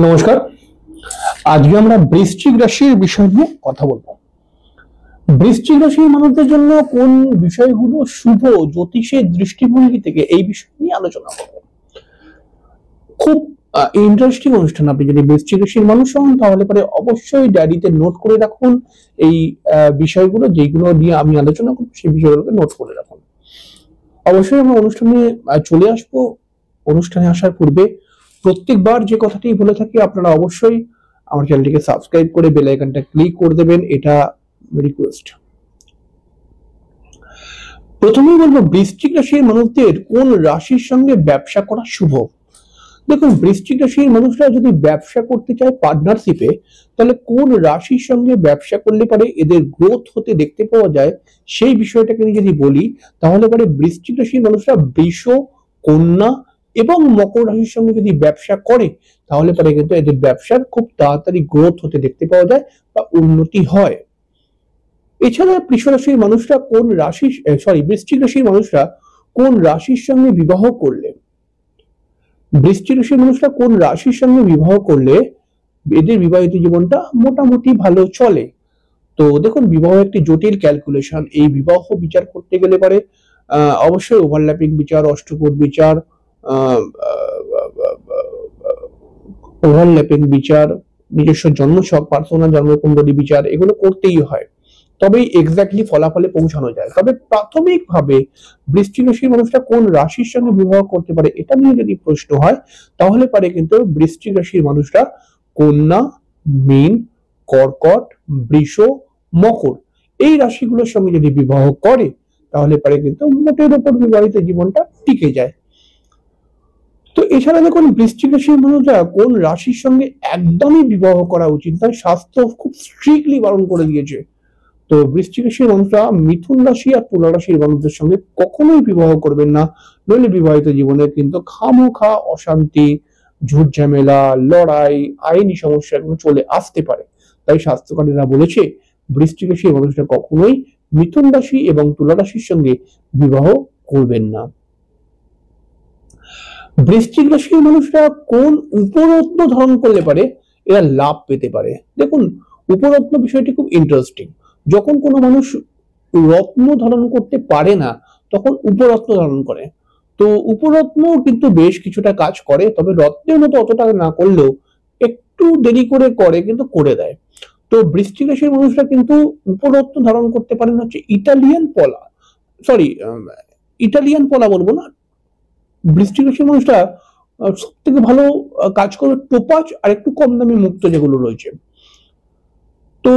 নমস্কার। আজকে আমরা বৃশ্চিক রাশির বিষয় নিয়ে কথা বলবো। বৃশ্চিক রাশির মানুষদের জন্য কোন বিষয়গুলো শুভ জ্যোতিষের দৃষ্টিভঙ্গি থেকে এই বিষয় নিয়ে আলোচনা করবো। খুব ইন্টারেস্টিং অনুষ্ঠান। আপনি যদি বৃশ্চিক রাশির মানুষ হন তাহলে পরে অবশ্যই ডায়েরিতে নোট করে রাখুন এই বিষয়গুলো, যেগুলো নিয়ে আমি আলোচনা করবো সেই বিষয়গুলোকে নোট করে রাখুন। অবশ্যই আমরা অনুষ্ঠানে চলে আসবো। অনুষ্ঠানে আসার পূর্বে প্রত্যেকবার যে কথাটি বলে থাকি, আপনারা অবশ্যই আমার চ্যানেলটিকে সাবস্ক্রাইব করে বেল আইকনটা ক্লিক করে দেবেন, এটা রিকোয়েস্ট। প্রথমেই বলবো, বৃশ্চিক রাশির মানুষদের কোন রাশির সঙ্গে ব্যবসা করা শুভ। দেখুন, বৃশ্চিক রাশির মানুষরা যদি ব্যবসা করতে চায় পার্টনারশিপে, তাহলে কোন রাশির সঙ্গে ব্যবসা করলে পারে এদের গ্রোথ হতে দেখতে পাওয়া যায়, সেই বিষয়টাকে যদি বলি তাহলে পারে বৃশ্চিক রাশির মানুষরা বৃষ, কন্যা এবং মকর রাশির সঙ্গে যদি ব্যবসা করে তাহলে পরে কিন্তু এদের ব্যবসার খুব তাড়াতাড়ি গ্রোথ হতে দেখতে পাওয়া যায় বা উন্নতি হয়। এছাড়া বৃষ রাশির মানুষরা কোন রাশি বৃশ্চিক রাশির মানুষরা কোন রাশির সঙ্গে বিবাহ করলে, বৃশ্চিক রাশির মানুষরা কোন রাশির সঙ্গে বিবাহ করলে এদের বিবাহিত জীবনটা মোটামুটি ভালো চলে। তো দেখুন, বিবাহ একটি জটিল ক্যালকুলেশন। এই বিবাহ বিচার করতে গেলে পারে অবশ্যই ওভারল্যাপিং বিচার, অষ্টকোণ বিচার, ওভারল্যাপিং বিচার, নিজস্ব জন্মছক, পার্সোনাল জন্মকুণ্ডলী বিচার, এগুলো করতেই হয়, তবেই এক্স্যাক্টলি ফলাফলে পৌঁছানো যায়। তবে প্রাথমিকভাবে বৃশ্চিক রাশির মানুষরা কোন রাশির সঙ্গে বিবাহ করতে পারে এটা নিয়ে যদি প্রশ্ন হয় তাহলে পারে কিন্তু বৃশ্চিক রাশির মানুষরা কন্যা, মীন, কর্কট, বৃষ, মকর এই রাশিগুলোর সঙ্গে যদি বিবাহ করে তাহলে পারে কিন্তু মোটের উপর বিবাহিত জীবনটা টিকে যায়। তো এছাড়া দেখুন, বৃশ্চিক রাশির মানুষরা কোন রাশির সঙ্গে একদমই বিবাহ করা উচিত নয়, শাস্ত্র খুব স্ট্রিক্টলি বারণ করে দিয়েছে। তো বৃশ্চিক রাশির মানুষরা মিথুন রাশি আর তুলা রাশির মানুষদের সঙ্গে কখনোই বিবাহ করবেন না, নইলে বিবাহিত জীবনে কিন্তু খামোখা অশান্তি, ঝুট ঝামেলা, লড়াই, আইনি সমস্যা এগুলো চলে আসতে পারে। তাই শাস্ত্রকারীরা বলেছে বৃশ্চিক রাশির মানুষরা কখনোই মিথুন রাশি এবং তুলা রাশির সঙ্গে বিবাহ করবেন না। বৃশ্চিক রাশির মানুষরা কোন উপরত্ন ধারণ করলে পারে এরা লাভ পেতে পারে। দেখুন, উপরত্ন বিষয়টি খুব ইন্টারেস্টিং। যখন কোনো মানুষ রত্ন ধারণ করতে পারে না তখন উপরত্ন ধারণ করে। তো উপরত্ন কিন্তু বেশ কিছুটা কাজ করে, তবে রত্নের মতো অতটা না করলেও একটু দেরি করে করে, কিন্তু করে দেয়। তো বৃশ্চিক রাশির মানুষরা কিন্তু উপরত্ন ধারণ করতে পারেন হচ্ছে ইটালিয়ান পলা বলবো না, বৃশ্চিক রাশির মানুষরা সব থেকে ভালো কাজ করে টোপাজ আর একটু কম দামি মুক্ত যেগুলো রয়েছে। তো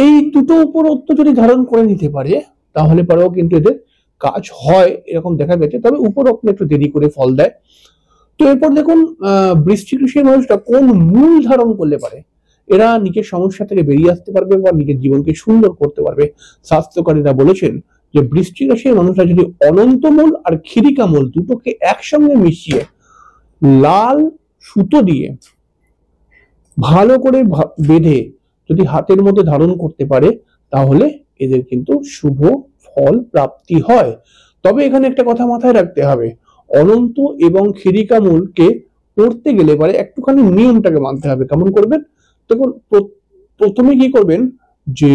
এই দুটো উপরত্ব যদি ধারণ করে নিতে পারে তাহলে পরেও কিন্তু এদের কাজ হয়, এরকম দেখা গেছে। তবে উপরত্ন একটু দেরি করে ফল দেয়। তো এরপর দেখুন, বৃশ্চিক রাশির মানুষরা কোন মূল ধারণ করলে পারে এরা নিজের সমস্যা থেকে বেরিয়ে আসতে পারবে বা নিজের জীবনকে সুন্দর করতে পারবে। শাস্ত্রকারীরা বলেছেন যে বৃশ্চিক রাশির মানুষরা যদি অনন্তমূল আর ক্ষিরিকামূল দুটোকে একসঙ্গে মিশিয়ে লাল সুতো দিয়ে ভালো করে বেঁধে যদি হাতের মধ্যে ধারণ করতে পারে তাহলে এদের কিন্তু শুভ ফল প্রাপ্তি হয়। তবে এখানে একটা কথা মাথায় রাখতে হবে, অনন্ত এবং ক্ষিরিকামূলকে পড়তে গেলে পারে একটুখানি নিয়মটাকে মানতে হবে। কেমন করবেন? দেখুন, প্রথমে কি করবেন যে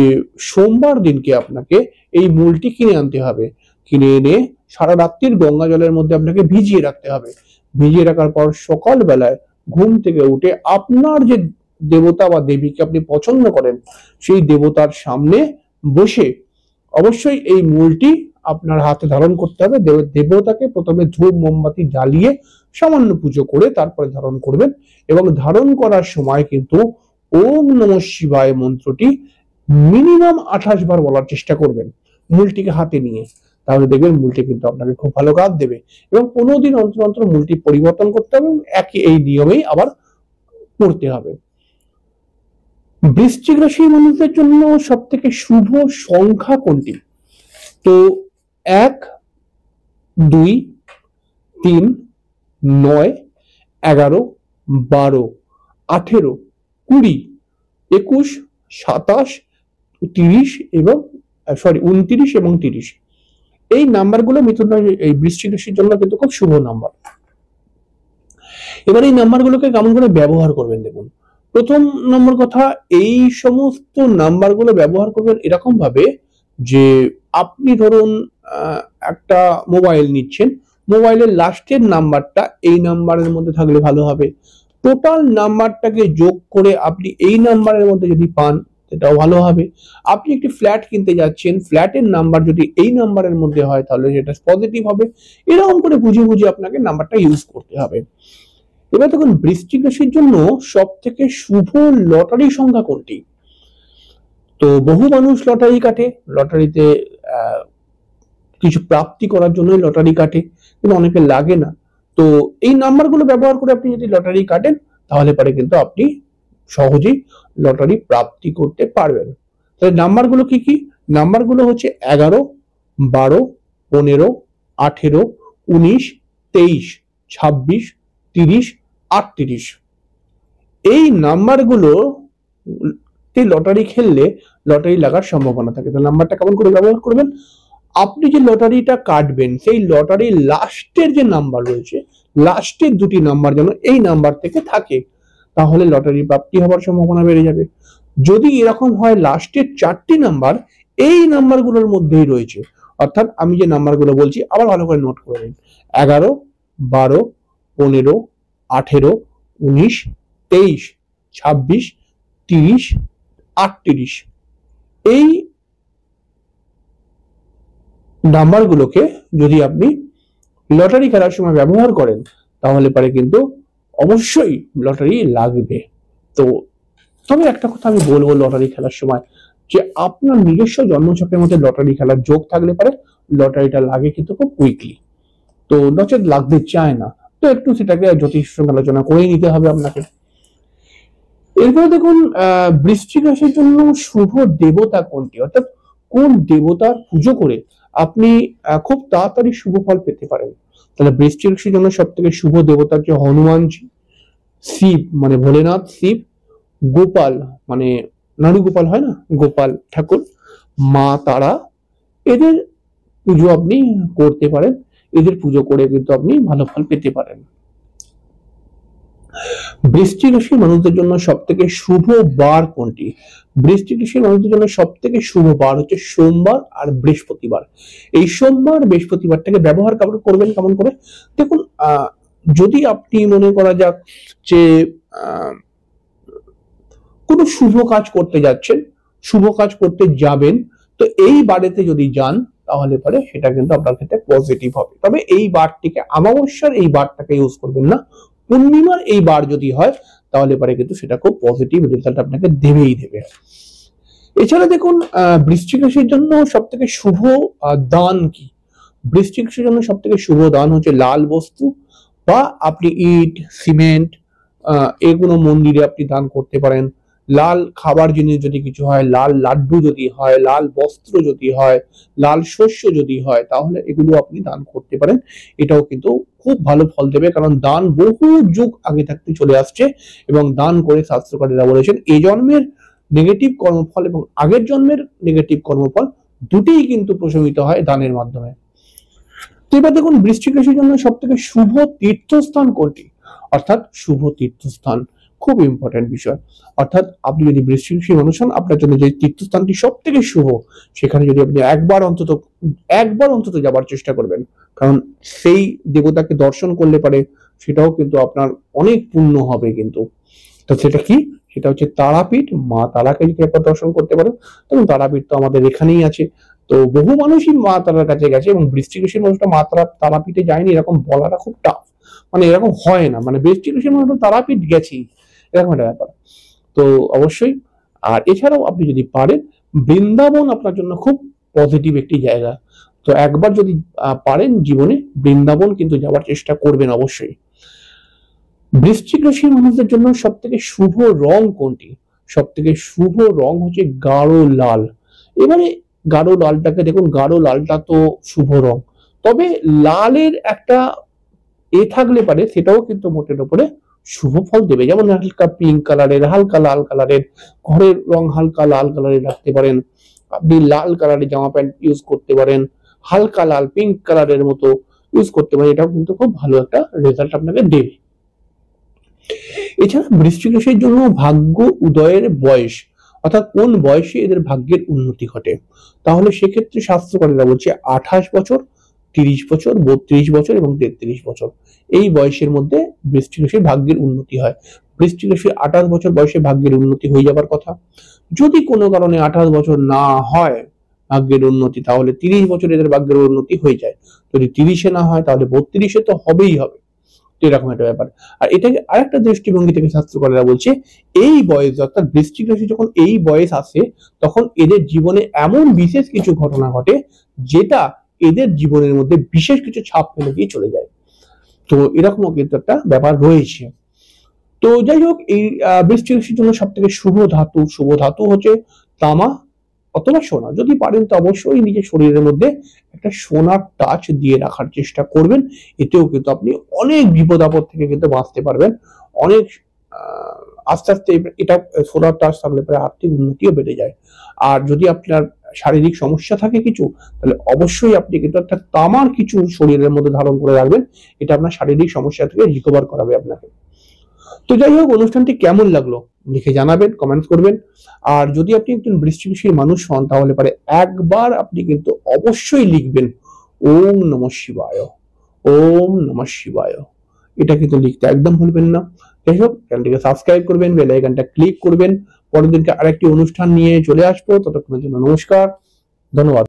সোমবার দিনকে আপনাকে এই মূলটি কিনে আনতে হবে। কিনে এনে সারা রাত্রির গঙ্গা জলের মধ্যে আপনাকে ভিজিয়ে রাখতে হবে। ভিজিয়ে রাখার পর সকাল বেলায় ঘুম থেকে উঠে আপনার যে দেবতা বা দেবীকে আপনি পছন্দ করেন সেই দেবতার সামনে বসে অবশ্যই এই মূলটি আপনার হাতে ধারণ করতে হবে। দেবতাকে প্রথমে ধূপ মোমবাতি জ্বালিয়ে সামান্য পুজো করে তারপরে ধারণ করবেন, এবং ধারণ করার সময় কিন্তু ওম নমঃ শিবায় মন্ত্রটি মিনিমাম 28 বার বলার চেষ্টা করবেন মূলটিকে হাতে নিয়ে। তাহলে দেখবেন মূলটি কিন্তু আপনাকে খুব ভালো কাজ দেবে। এবং 15 দিন অন্তর অন্তর মূলটি পরিবর্তন করতে হবে, একই এই নিয়মেই আবার করতে হবে। বৃশ্চিক রাশির মানুষদের জন্য সব থেকে শুভ সংখ্যা কোনটি? তো 1, 2, 3, 9, 11, 12, 18, 20, 21, 27, 30 এবং 29 এবং 30 এই নাম্বারগুলো মিথুন রাশি এই বৃশ্চিক রাশির জন্য কিন্তু খুব শুভ নাম্বার। এবার এই নাম্বারগুলোকে কেমন করে ব্যবহার করবেন দেখুন। প্রথম নম্বর কথা, এই সমস্ত নাম্বারগুলো ব্যবহার করবেন এরকম ভাবে যে আপনি ধরুন একটা মোবাইল নিচ্ছেন, মোবাইলের লাস্টের নাম্বারটা এই নাম্বারের মধ্যে থাকলে ভালো হবে। টোটাল নাম্বারটাকে যোগ করে আপনি এই নাম্বারের মধ্যে যদি পান সেটাও ভালো হবে। আপনি একটি ফ্ল্যাট কিনতে যাচ্ছেন, ফ্ল্যাটের নাম্বার যদি এই নাম্বারের মধ্যে হয় তাহলে সেটা পজিটিভ হবে। এরকম করে বুঝে বুঝে আপনাকে নাম্বারটা ইউজ করতে হবে। এবার দেখুন, বৃশ্চিক রাশির জন্য সব থেকে শুভ লটারি সংখ্যা কোনটি? তো বহু মানুষ লটারি কাটে, লটারিতে কিছু প্রাপ্তি করার জন্যই লটারি কাটে, কিন্তু অনেকে লাগে না। তো এই নাম্বারগুলো ব্যবহার করে আপনি যদি লটারি কাটেন তাহলে পরে কিন্তু আপনি সহজেই লটারি প্রাপ্তি করতে পারবেন। তাহলে নাম্বারগুলো কি কি? নাম্বারগুলো হচ্ছে 11, 12, 15, 18, 19, 23, 26, 30, 38। এই নাম্বারগুলো লটারি খেললে লটারি লাগার সম্ভাবনা থাকে। তো নাম্বারটা কেমন করে ব্যবহার করবেন? আপনি যে লটারিটা কাটবেন সেই লটারির লাস্টের যে নাম্বার রয়েছে, লাস্টের দুটি নাম্বার যেন এই নাম্বার থেকে থাকে, তাহলে লটারি প্রাপ্তি হওয়ার সম্ভাবনা বেড়ে যাবে। যদি এরকম হয় লাস্টের 4টি নাম্বার এই নাম্বারগুলোর মধ্যেই রয়েছে, অর্থাৎ আমি যে নাম্বারগুলো বলছি আবার ভালো করে নোট করে নিন: 11, 12, 15, 18, 19, 23, 26, 30, 38। এই নাম্বারগুলোকে যদি আপনি লটারি খেলার সময় ব্যবহার করেন তাহলে পরে কিন্তু অবশ্যই লটারি লাগবে। তো তবে একটা কথা আমি বলবো লটারি খেলার সময়, যে আপনার নিজস্ব জন্মছকের মধ্যে লটারি খেলার যোগ থাকলে পরে লটারিটা লাগে কিন্তু খুব কুইকলি, তো নচেত লাগতে চায় না। তো একটু সেটাকে জ্যোতিষ সঙ্গে আলোচনা করে নিতে হবে আপনাকে। এরপরে দেখুন, বৃশ্চিক রাশির জন্য শুভ দেবতা কোনটি, অর্থাৎ কোন দেবতার পুজো করে আপনি খুব তাড়াতাড়ি শুভ ফল পেতে পারেন। তাহলে বৃশ্চিক রাশির জন্য সব থেকে শুভ দেবতা হচ্ছে হনুমানজি, শিব মানে ভোলেনাথ শিব, গোপাল মানে নাড়ু গোপাল হয় না, গোপাল ঠাকুর, মা তারা, এদের পুজো আপনি করতে পারেন। এদের পুজো করে কিন্তু আপনি ভালো ফল পেতে পারেন। বৃশ্চিক রাশির মানুষদের জন্য সব থেকে শুভ বার কোনটি? বৃশ্চিক রাশির মানুষদের জন্য সব থেকে শুভ বার হচ্ছে সোমবার আর বৃহস্পতিবার। এই সোমবার বৃহস্পতিবারটাকে ব্যবহার করবেন কেমন করে দেখুন। যদি আপনি মনে করা যাক যে কোনো শুভ কাজ করতে যাচ্ছেন, শুভ কাজ করতে যাবেন, তো এই বারেতে যদি যান তাহলে পরে সেটা কিন্তু আপনার ক্ষেত্রে পজিটিভ হবে। তবে এই বারটিকে, অমাবস্যার এই বারটাকে ইউজ করবেন না, পূর্ণিমার এই বার যদি হয় তাহলে পরে কিন্তু সেটা খুব পজিটিভ রেজাল্ট আপনাকে দেবেই দেবে। এছাড়া দেখুন, বৃশ্চিক রাশির জন্য সব থেকে শুভ দান কি? বৃশ্চিক রাশির জন্য সব থেকে শুভ দান হচ্ছে লাল বস্তু, বা আপনি ইট, সিমেন্ট এগুলো মন্দিরে আপনি দান করতে পারেন। লাল খাবার জিনিস যদি কিছু হয়, লাল লাড্ডু যদি হয়, লাল বস্ত্র যদি হয়, লাল শস্য যদি হয়, তাহলে এগুলো আপনি দান করতে পারেন। এটাও কিন্তু খুব ভালো ফল দেবে, কারণ দান বহু যুগ আগে থাকতে চলে আসছে, এবং দান করে শাস্ত্রকারেরা বলেছেন এই জন্মের নেগেটিভ কর্মফল এবং আগের জন্মের নেগেটিভ কর্মফল দুটিই কিন্তু প্রশমিত হয় দানের মাধ্যমে। তো এবার দেখুন, বৃশ্চিক রাশির জন্য সব থেকে শুভ তীর্থস্থান কোনটি? অর্থাৎ শুভ তীর্থস্থান খুব ইম্পর্টেন্ট বিষয়। অর্থাৎ আপনি যদি বৃশ্চিক রাশির মানুষ হন, আপনার জন্য যে তীর্থস্থানটি সব থেকে শুভ, সেখানে যদি আপনি একবার অন্তত যাবার চেষ্টা করবেন, কারণ সেই দেবতাকে দর্শন করলে পারে সেটাও কিন্তু আপনার অনেক পুণ্য হবে কিন্তু। তো সেটা কি? সেটা হচ্ছে তারাপীঠ। মা তারাকে যদি একবার দর্শন করতে পারেন, তখন তারাপীঠ তো আমাদের এখানেই আছে। তো বহু মানুষই মা তারার কাছে গেছে, এবং বৃশ্চিক রাশির মানুষটা মা তারাপীঠে যায়নি এরকম বলাটা খুব টাফ, মানে এরকম হয় না, মানে বৃশ্চিক রাশির মানুষ তারাপীঠ গেছি এরকম একটা ব্যাপার। তো অবশ্যই, আর এছাড়াও আপনি যদি পারেন, বৃন্দাবন আপনার জন্য খুব পজিটিভ একটি জায়গা। তো একবার যদি পারেন জীবনে বৃন্দাবন কিন্তু যাওয়ার চেষ্টা করবেন অবশ্যই। বৃশ্চিক রাশির মানুষদের জন্য সব থেকে শুভ রং কোনটি? সব থেকে শুভ রং হচ্ছে গাঢ় লাল। এবারে গাঢ় লালটাকে দেখুন, গাঢ় লালটা তো শুভ রং, তবে লালের একটা থাকলে পারে সেটাও কিন্তু মোটের উপরে শুভ ফল দেবে। যেমন হালকা পিঙ্ক কালারের, হালকা লাল কালারের, ঘরের রং হালকা লাল কালারের রাখতে পারেন। আপনি লাল কালারের জামা প্যান্ট ইউজ করতে পারেন, হালকা লাল পিঙ্ক কালারের মতো ইউজ করতে পারেন। এটাও কিন্তু খুব ভালো একটা রেজাল্ট আপনাকে দেবে। এছাড়া বৃশ্চিক রাশির জন্য ভাগ্য উদয়ের বয়স, অর্থাৎ কোন বয়সে এদের ভাগ্যের উন্নতি ঘটে, তাহলে সেক্ষেত্রে শাস্ত্রকারেরা বলছে 28 বছর, 30 বছর, 32 বছর এবং 33 বছর, এই বয়সের মধ্যে বৃশ্চিক রাশির ভাগ্যের উন্নতি হয়। বৃশ্চিক রাশির 28 বছর বয়সে ভাগ্যের উন্নতি হয়ে যাবার কথা। যদি কোনো কারণে 28 বছর না হয় ভাগ্যের উন্নতি, তাহলে 30 বছর এদের ভাগ্যের উন্নতি হয়ে যায়। যদি 30-এ না হয় তাহলে 32-এ তো হবেই হবে। এরকম একটা ব্যাপার। আর এটাকে আরেকটা দৃষ্টিভঙ্গি থেকে শাস্ত্রকারেরা বলছে, এই বয়স অর্থাৎ বৃশ্চিক রাশি যখন এই বয়স আসে, তখন এদের জীবনে এমন বিশেষ কিছু ঘটনা ঘটে যেটা এদের জীবনের মধ্যে বিশেষ কিছু ছাপ ফেলে দিয়ে চলে যায়। তো এরকমও কিন্তু একটা ব্যাপার রয়েছে। তো যাই হোক, এই বৃশ্চিক রাশির জন্য সব থেকে শুভ ধাতু হচ্ছে তামা অথবা সোনা। যদি পারেন তো অবশ্যই নিজের শরীরের মধ্যে একটা সোনার টাচ দিয়ে রাখার চেষ্টা করবেন। এতেও কিন্তু আপনি অনেক বিপদ আপদ থেকে কিন্তু বাঁচতে পারবেন। অনেক আস্তে আস্তে এটা সোনার টাচ থাকলে পরে আর্থিক উন্নতিও বেড়ে যায়। আর যদি আপনার শারীরিক সমস্যা থাকে কিছু, তাহলে অবশ্যই আপনি কিন্তু একটা তামার কিছু শরীরের মধ্যে ধারণ করে রাখবেন। এটা আপনার শারীরিক সমস্যা থেকে রিকভার করাবে আপনাকে। তো যাই হোক, অনুষ্ঠানটি কেমন লাগলো লিখে জানাবেন, কমেন্টস করবেন। আর যদি আপনি একজন বৃশ্চিক রাশির মানুষ হন, তাহলে পরে একবার আপনি কিন্তু অবশ্যই লিখবেন ওম নমঃ শিবায়, ওম নমঃ শিবায়। এটা কিন্তু লিখতে একদম ভুলবেন না। যাই হোক, চ্যানেলটিকে সাবস্ক্রাইব করবেন, বেল আইকনটা ক্লিক করবেন। পরের দিনকে আরেকটি অনুষ্ঠান নিয়ে চলে আসবো। ততক্ষণের জন্য নমস্কার, ধন্যবাদ।